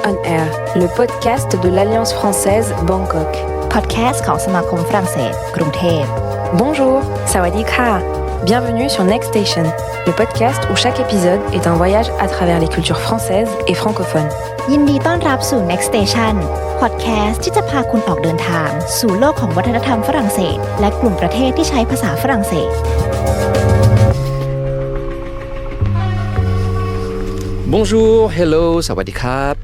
on Air, le podcast de l'Alliance Française Bangkok. Podcast ของสมาคมฝรั่งเศสกรุงเทพ Bonjour, s3e4. Bienvenue sur Next Station, le podcast où chaque épisode est un voyage à travers les cultures françaises et francophones. ยินดีต้อนรับสู่ Next Station Podcast ที่จะพาคุณออกเดินทางสู่โลกของวัฒนธรรมฝรั่งเศสและกลุ่มประเทศที่ใช้ภาษาฝรั่งเศส Bonjour, hello, sawadee-krap.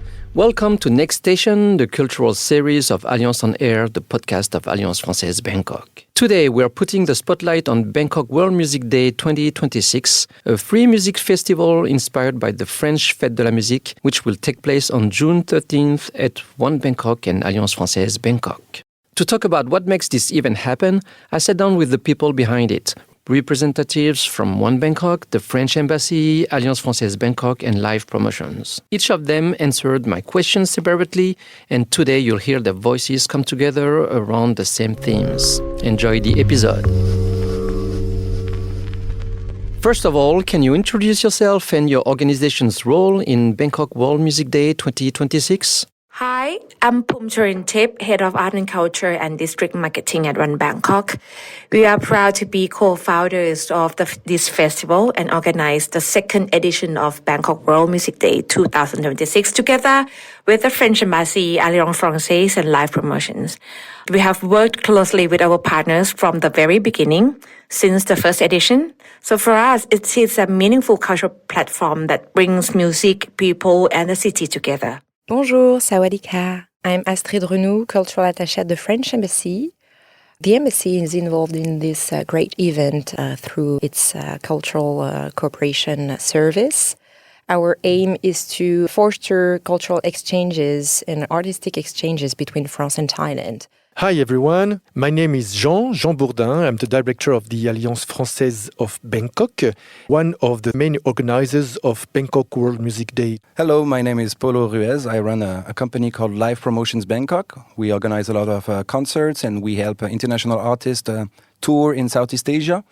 Welcome to Next Station, the cultural series of Alliance on Air, the podcast of Alliance Française Bangkok. Today, we are putting the spotlight on Bangkok World Music Day 2026, a free music festival inspired by the French Fête de la Musique, which will take place on June 13th at One Bangkok and Alliance Française Bangkok. To talk about what makes this event happen, I sat down with the people behind it. Representatives from One Bangkok, the French Embassy, Alliance Française Bangkok, and live promotions. Each of them answered my questions separately, and today you'll hear their voices come together around the same themes. Enjoy the episode. First of all, can you introduce yourself and your organization's role in Bangkok World Music Day 2026? Hi, I'm Pumcharin Tip, Head of Art and Culture and District Marketing at One Bangkok. We are proud to be co-founders of this festival and organize the second edition of Bangkok World Music Day 2026 together with the French Embassy, Alliance Française, and live promotions. We have worked closely with our partners from the very beginning, since the first edition. So for us, it is a meaningful cultural platform that brings music, people, and the city together. Bonjour, sawadee-krap. I'm s3e4, cultural attaché at the French Embassy. The embassy is involved in this great event through its cultural cooperation service. Our aim is to foster cultural exchanges and artistic exchanges between France and Thailand. Hi everyone, my name is Jean Bourdin. I'm the director of the Alliance Française of Bangkok, one of the main organizers of Bangkok World Music Day. Hello, my name is Polo Ruiz. I run a company called Live Promotions Bangkok. We organize a lot of concerts and we help international artists tour in Southeast Asia.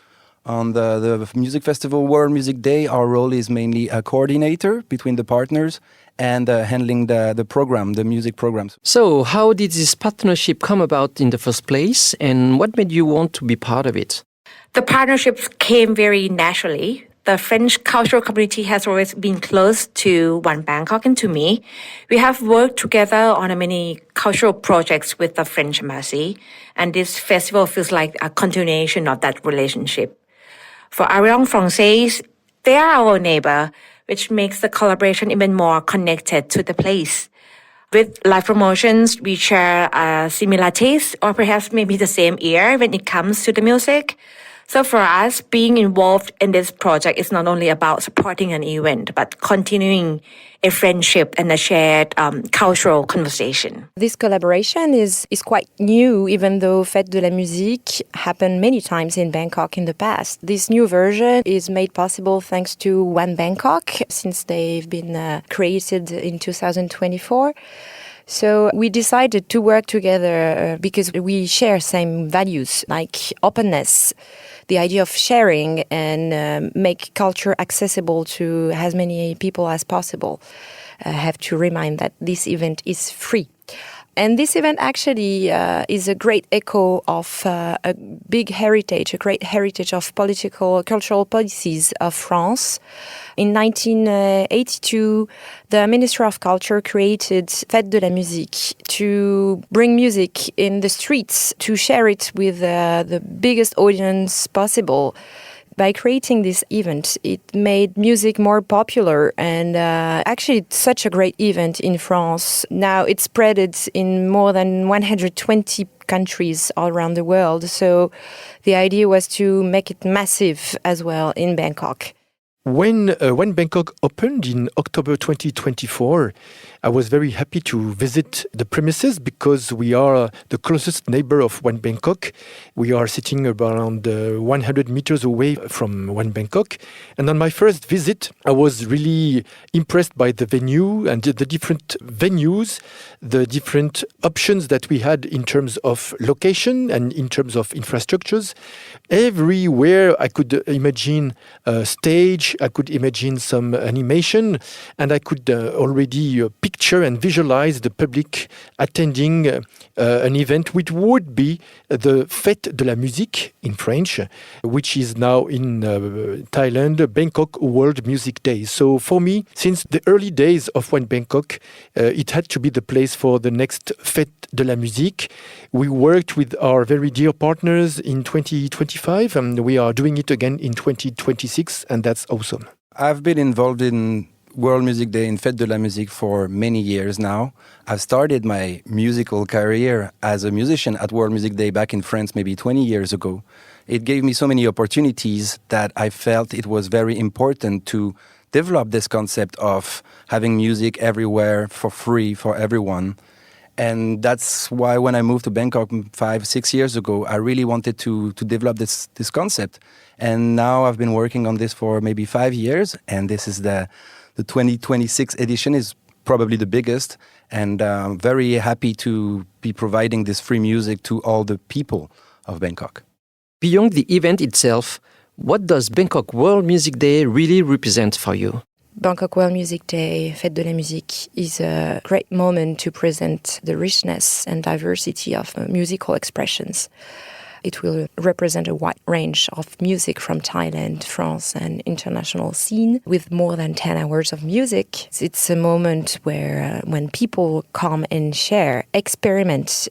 On the music festival World Music Day, our role is mainly a coordinator between the partners and handling the program, the music programs. So, how did this partnership come about in the first place, and what made you want to be part of it? The partnership came very naturally. The French cultural community has always been close to One Bangkok and to me. We have worked together on many cultural projects with the French Embassy, and this festival feels like a continuation of that relationship. For Alliance Française, they are our neighbor, which makes the collaboration even more connected to the place. With live promotions, we share a similar taste or perhaps maybe the same ear when it comes to the music. So for us, being involved in this project is not only about supporting an event, but continuing a friendship and a shared cultural conversation. This collaboration is quite new, even though Fête de la Musique happened many times in Bangkok in the past. This new version is made possible thanks to One Bangkok, since they've been created in 2024. So we decided to work together because we share same values like openness, the idea of sharing and make culture accessible to as many people as possible. I have to remind that this event is free. And this event actually is a great echo of a big heritage, a great heritage of cultural policies of France. In 1982, the Ministry of Culture created Fête de la Musique to bring music in the streets, to share it with the biggest audience possible. By creating this event, it made music more popular and actually it's such a great event in France. Now it's spread in more than 120 countries all around the world. So the idea was to make it massive as well in Bangkok. When Bangkok opened in October 2024, I was very happy to visit the premises because we are the closest neighbor of One Bangkok. We are sitting around 100 meters away from One Bangkok. And on my first visit, I was really impressed by the venue and the different venues, the different options that we had in terms of location and in terms of infrastructures. Everywhere I could imagine a stage, I could imagine some animation, and I could already pick picture and visualize the public attending an event which would be the Fête de la Musique in French, which is now in Thailand, Bangkok World Music Day. So for me, since the early days of One Bangkok, it had to be the place for the next Fête de la Musique. We worked with our very dear partners in 2025, and we are doing it again in 2026, and that's awesome. I've been involved in World Music Day and Fête de la Musique for many years now. I've started my musical career as a musician at World Music Day back in France maybe 20 years ago. It gave me so many opportunities that I felt it was very important to develop this concept of having music everywhere for free for everyone. And that's why when I moved to Bangkok 5-6 years ago, I really wanted to develop this concept. And now I've been working on this for maybe 5 years, and this is the 2026 edition is probably the biggest, and I'm very happy to be providing this free music to all the people of Bangkok. Beyond the event itself, what does Bangkok World Music Day really represent for you? Bangkok World Music Day, Fête de la Musique, is a great moment to present the richness and diversity of musical expressions. It will represent a wide range of music from Thailand, France, and international scene with more than 10 hours of music. It's a moment where when people come and share, experience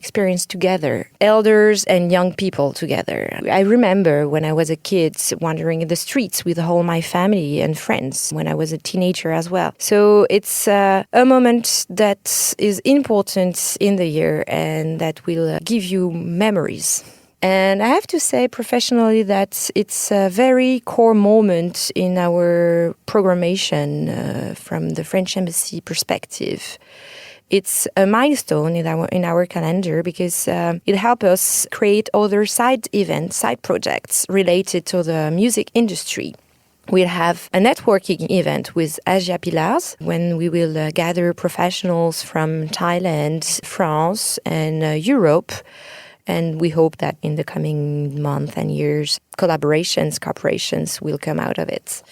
together, elders and young people together. I remember when I was a kid wandering in the streets with all my family and friends when I was a teenager as well. So it's a moment that is important in the year and that will give you memories. And I have to say professionally that it's a very core moment in our programmation from the French Embassy perspective. It's a milestone in our calendar because it helps us create other side events, side projects related to the music industry. We'll have a networking event with Asia Pillars when we will gather professionals from Thailand, France, and Europe. And we hope that in the coming months and years, cooperations will come out of it.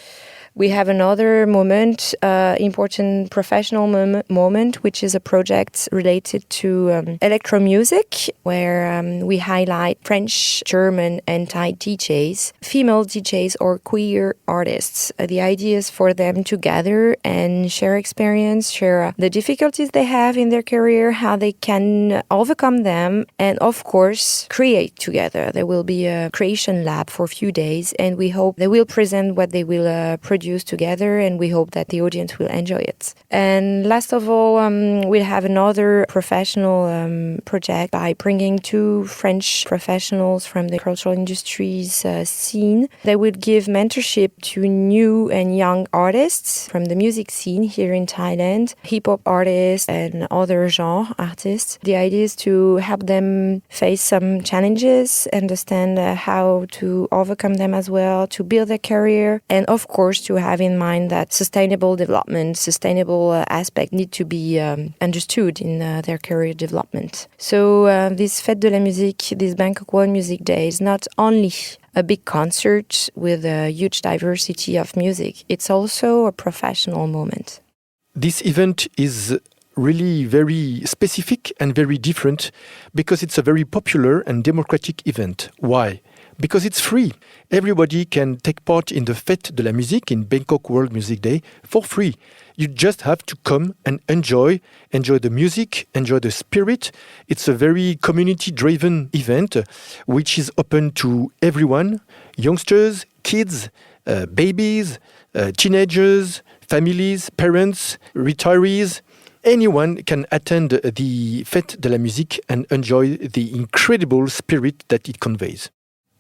We have another moment, important professional moment, which is a project related to electro music, where we highlight French, German, and Thai DJs, female DJs or queer artists. The idea is for them to gather and share experience, share the difficulties they have in their career, how they can overcome them, and of course, create together. There will be a creation lab for a few days, and we hope they will present what they will produce together, and we hope that the audience will enjoy it. And last of all, we'll have another professional project by bringing 2 French professionals from the cultural industries scene. They will give mentorship to new and young artists from the music scene here in Thailand, hip-hop artists and other genre artists. The idea is to help them face some challenges, understand how to overcome them as well, to build their career, and of course to have in mind that sustainable development, sustainable aspect need to be understood in their career development. So this Fête de la Musique, this Bangkok World Music Day is not only a big concert with a huge diversity of music, it's also a professional moment. This event is really very specific and very different because it's a very popular and democratic event. Why? Because it's free. Everybody can take part in the Fête de la Musique in Bangkok World Music Day for free. You just have to come and enjoy the music, enjoy the spirit. It's a very community-driven event which is open to everyone, youngsters, kids, babies, teenagers, families, parents, retirees. Anyone can attend the Fête de la Musique and enjoy the incredible spirit that it conveys.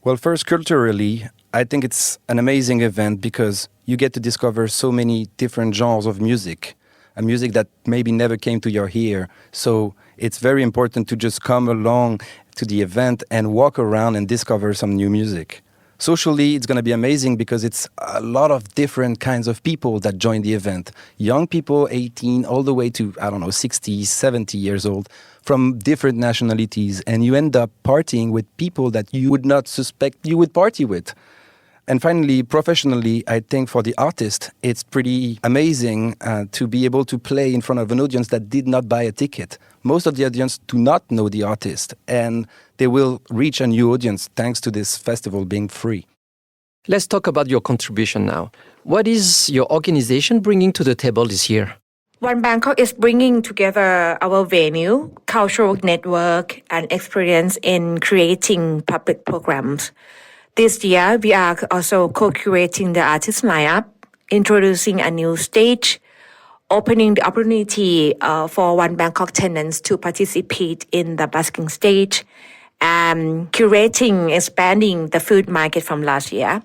Well, first, culturally, I think it's an amazing event because you get to discover so many different genres of music, a music that maybe never came to your ear. So it's very important to just come along to the event and walk around and discover some new music. Socially, it's going to be amazing because it's a lot of different kinds of people that join the event. Young people, 18, all the way to, 60, 70 years old, from different nationalities. And you end up partying with people that you would not suspect you would party with. And finally, professionally, I think for the artist, it's pretty amazing to be able to play in front of an audience that did not buy a ticket. Most of the audience do not know the artist, and they will reach a new audience thanks to this festival being free. Let's talk about your contribution now. What is your organization bringing to the table this year? One Bangkok is bringing together our venue, cultural network, and experience in creating public programs. This year, we are also co-curating the artist lineup, introducing a new stage, opening the opportunity for One Bangkok tenants to participate in the busking stage, and curating, expanding the food market from last year.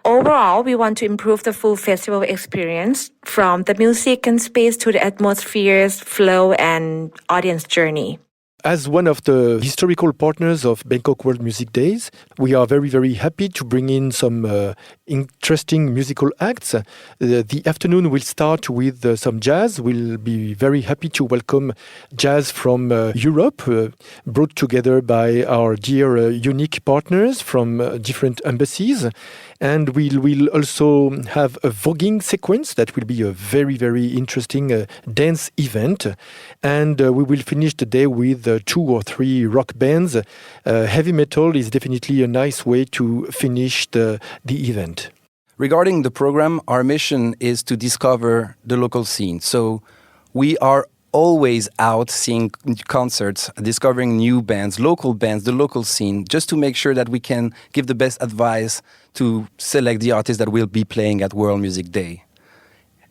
Overall, we want to improve the full festival experience from the music and space to the atmospheres, flow, and audience journey. As one of the historical partners of Bangkok World Music Days, we are very, very happy to bring in some interesting musical acts. The afternoon will start with some jazz. We'll be very happy to welcome jazz from Europe, brought together by our dear unique partners from different embassies. And we will also have a voguing sequence that will be a very, very interesting dance event. And we will finish the day with 2 or 3 rock bands. Heavy metal is definitely a nice way to finish the event. Regarding the program, our mission is to discover the local scene. So we are always out seeing concerts, discovering new bands, local bands, the local scene, just to make sure that we can give the best advice to select the artists that will be playing at World Music Day.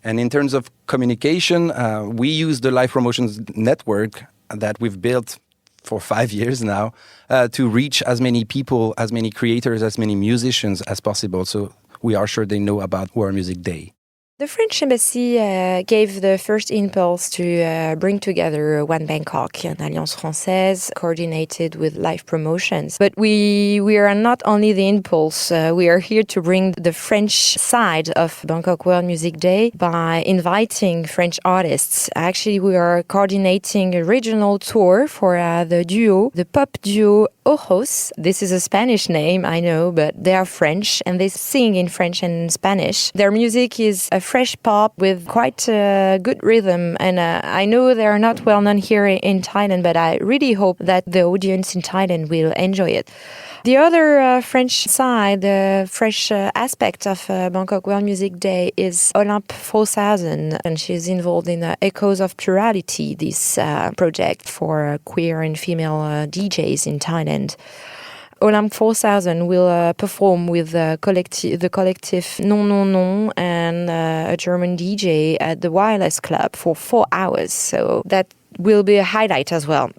And in terms of communication, we use the live promotions network that we've built for 5 years now to reach as many people, as many creators, as many musicians as possible. So we are sure they know about World Music Day. The French embassy gave the first impulse to bring together One Bangkok, an Alliance Française, coordinated with live promotions. But we are not only the impulse, we are here to bring the French side of Bangkok World Music Day by inviting French artists. Actually, we are coordinating a regional tour for the pop duo Ojos. This is a Spanish name, I know, but they are French and they sing in French and Spanish. Their music is a fresh pop with quite a good rhythm, and I know they are not well known here in Thailand, but I really hope that the audience in Thailand will enjoy it. The other French side, the French aspect of Bangkok World Music Day is Olympe 4000, and she's involved in Echoes of Plurality, this project for queer and female DJs in Thailand. Olympe 4000 will perform with the collective Non Non Non and a German DJ at the Wireless Club for 4 hours. So that will be a highlight as well.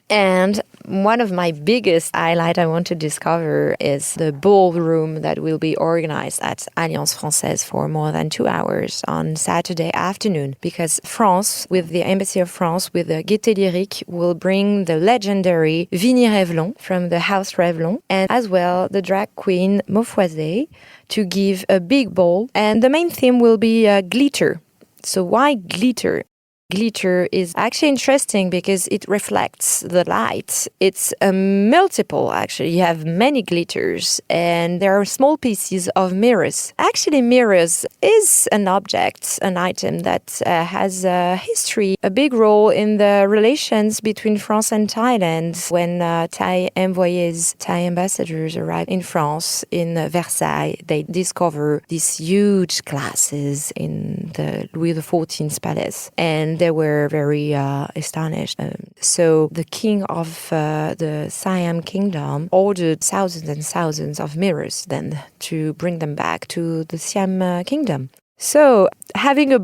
And one of my biggest highlights I want to discover is the ballroom that will be organized at Alliance Française for more than 2 hours on Saturday afternoon, because France, with the Embassy of France, with the Gaieté Lyrique, will bring the legendary Vinnie Revlon from the House Revlon, and as well the drag queen Maufoisé to give a big ball. And the main theme will be glitter. So why glitter? Glitter is actually interesting because it reflects the light. It's a multiple, actually. You have many glitters, and there are small pieces of mirrors. Actually, mirrors is an object, an item that has a history, a big role in the relations between France and Thailand. When Thai envoyés, Thai ambassadors arrived in France, in Versailles, they discover these huge glasses in the Louis XIV's palace. And they were very astonished. So the king of the Siam kingdom ordered thousands and thousands of mirrors then to bring them back to the Siam kingdom. So having a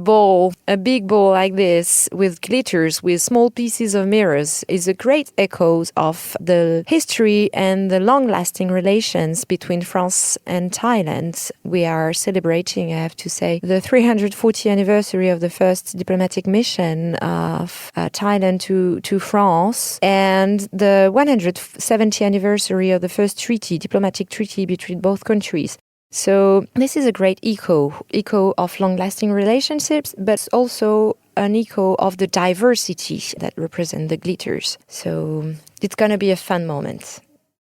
big ball like this with glitters, with small pieces of mirrors, is a great echo of the history and the long-lasting relations between France and Thailand. We are celebrating, I have to say, the 340th anniversary of the first diplomatic mission of Thailand to France, and the 170th anniversary of the first diplomatic treaty between both countries. So this is a great echo of long-lasting relationships, but also an echo of the diversity that represent the glitters. So it's going to be a fun moment.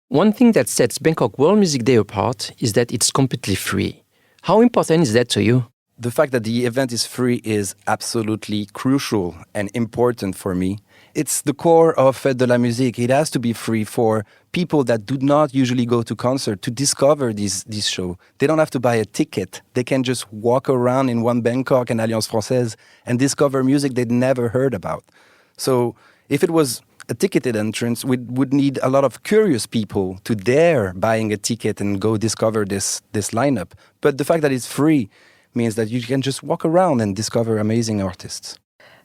One thing that sets Bangkok World Music Day apart is that it's completely free. How important is that to you? The fact that the event is free is absolutely crucial and important for me. It's the core of Fête de la Musique. It has to be free for people that do not usually go to concert to discover this show. They don't have to buy a ticket. They can just walk around in One Bangkok and Alliance Française and discover music they'd never heard about. So if it was a ticketed entrance, we would need a lot of curious people to dare buying a ticket and go discover this lineup. But the fact that it's free means that you can just walk around and discover amazing artists.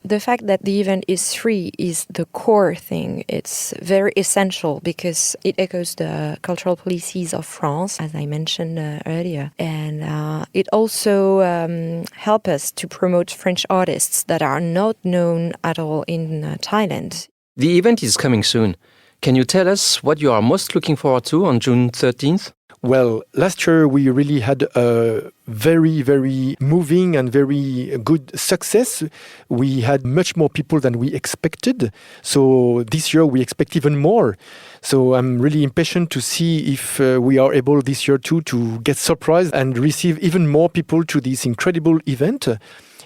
The fact that the event is free is the core thing. It's very essential because it echoes the cultural policies of France, as I mentioned earlier. And it also helps us to promote French artists that are not known at all in Thailand. The event is coming soon. Can you tell us what you are most looking forward to on June 13th? Well, last year we really had a very, very moving and very good success. We had much more people than we expected. So this year we expect even more. So I'm really impatient to see if we are able this year too to get surprised and receive even more people to this incredible event.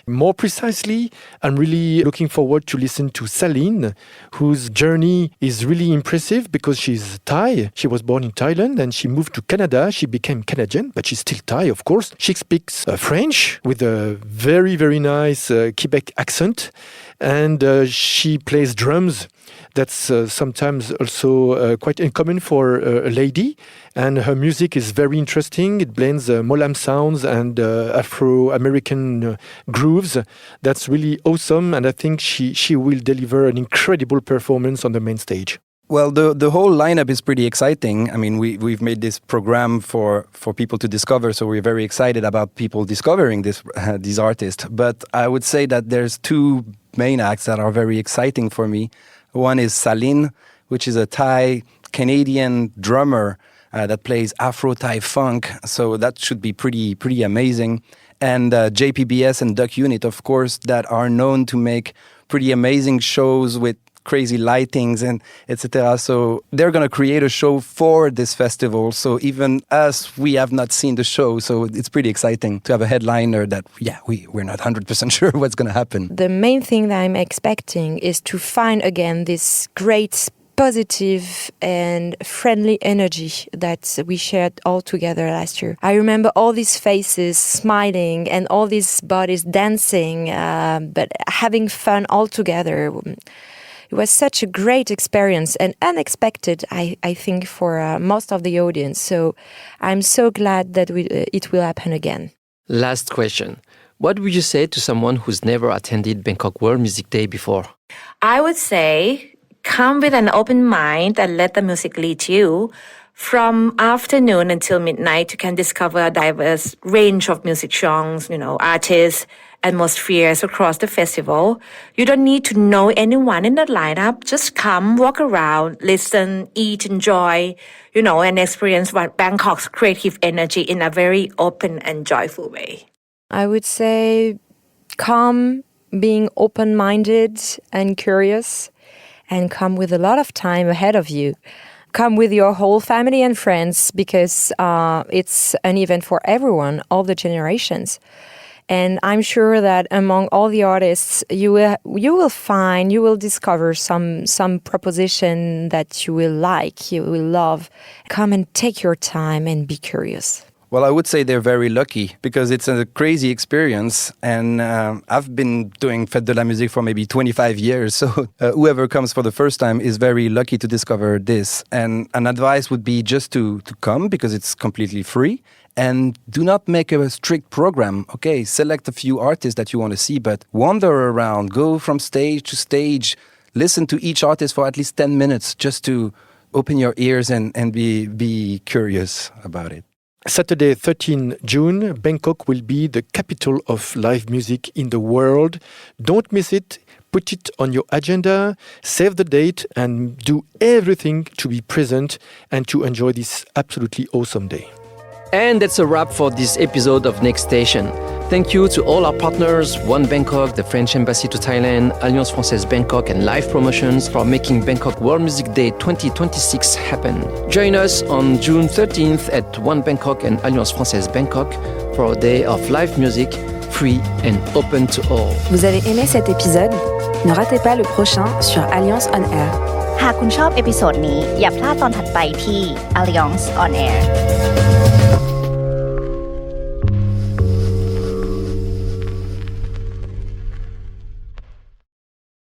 More precisely, I'm really looking forward to listen to Saline, whose journey is really impressive because she's Thai. She was born in Thailand and she moved to Canada. She became Canadian, but she's still Thai, of course. She speaks French with a very, very nice Quebec accent. And she plays drums. That's sometimes also quite uncommon for a lady. And her music is very interesting. It blends Molam sounds and Afro-American grooves. That's really awesome. And I think she will deliver an incredible performance on the main stage. Well, the whole lineup is pretty exciting. I mean, we've made this program for people to discover, so we're very excited about people discovering these artists. But I would say that there's two main acts that are very exciting for me. One is Saline, which is a Thai-Canadian drummer that plays Afro-Thai funk, so that should be pretty amazing. And JPBS and Duck Unit, of course, that are known to make pretty amazing shows with crazy lightings and etc. So they're going to create a show for this festival. So even us, we have not seen the show. So it's pretty exciting to have a headliner that, we're not 100% sure what's going to happen. The main thing that I'm expecting is to find again this great positive and friendly energy that we shared all together last year. I remember all these faces smiling and all these bodies dancing, but having fun all together. It was such a great experience and unexpected, I think, for most of the audience. So I'm so glad that it will happen again. Last question. What would you say to someone who's never attended Bangkok World Music Day before? I would say, come with an open mind and let the music lead you. From afternoon until midnight, you can discover a diverse range of music genres, artists, atmospheres across the festival. You don't need to know anyone in the lineup. Just come, walk around, listen, eat, enjoy, and experience Bangkok's creative energy in a very open and joyful way. I would say come, being open-minded and curious, and come with a lot of time ahead of you. Come with your whole family and friends because it's an event for everyone, all the generations. And I'm sure that among all the artists, you will discover some proposition that you will like, you will love. Come and take your time and be curious. Well, I would say they're very lucky because it's a crazy experience. And I've been doing Fête de la Musique for maybe 25 years. So whoever comes for the first time is very lucky to discover this. And an advice would be just to come because it's completely free. And do not make a strict program. Okay, select a few artists that you want to see, but wander around, go from stage to stage, listen to each artist for at least 10 minutes just to open your ears and be curious about it. Saturday, 13 June, Bangkok will be the capital of live music in the world. Don't miss it. Put it on your agenda, save the date, and do everything to be present and to enjoy this absolutely awesome day. And that's a wrap for this episode of Next Station. Thank you to all our partners, One Bangkok, the French Embassy to Thailand, Alliance Française Bangkok, and Live Promotions for making Bangkok World Music Day 2026 happen. Join us on June 13th at One Bangkok and Alliance Française Bangkok for a day of live music, free and open to all. Vous avez aimé cet épisode? Ne ratez pas le prochain sur Alliance on Air. หากคุณชอบเอพิโซดนี้อย่าพลาดตอนถัดไปที่ Alliance on Air